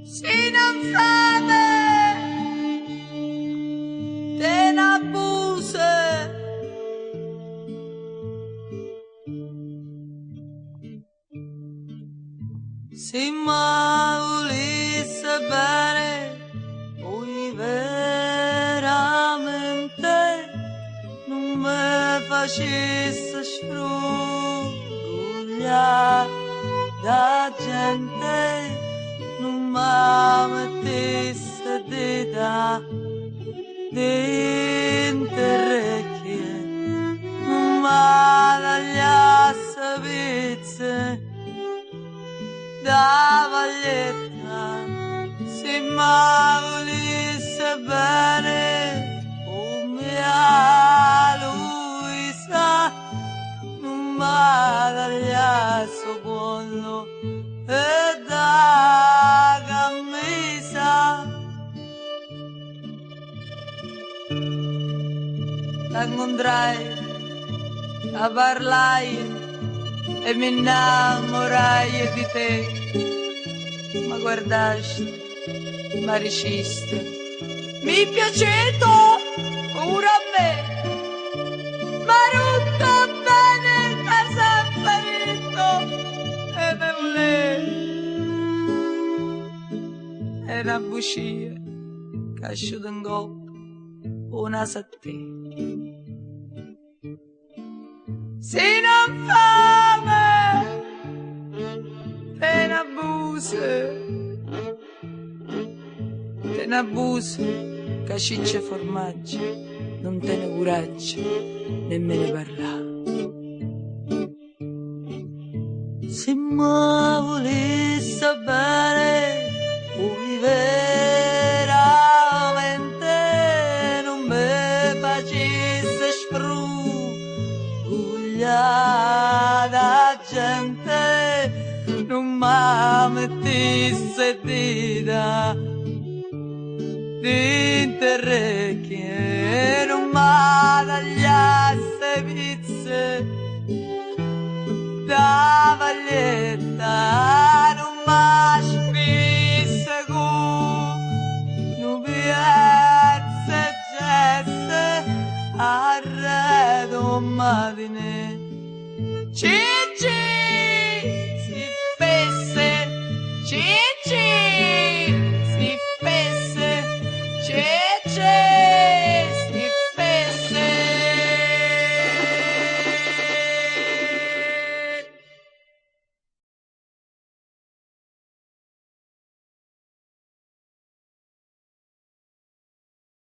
Se non fame te n'abbuse, se mai volesse bene, poi veramente non mi facesse sfrugliare da gente, non mi mettesse dita dentro orecchie, non mi tagliasse pezze da vaglietta, se mi volesse bene, oh mia Luisa, non mi tagliasse pollo e da camisa. T'incontrai, a parlai e mi innamorai di te, ma guardasti, ma riciste, mi piaceto pure a me, ma tutto bene che sempre detto e me volevi, e una bucia che asciuta in coppa, una sattè. Se non fame te n'abusi, caciccia e formaggi, non te ne curaggi, nemmeno parlare. Se mi volesse bene, poi veramente non mi facesse da gente, non mi mettesse dita dentro orecchie, non mi tagliasse pizze da vaglietta, non mi scrivesse non piazza gesse arredo matine. Cicci!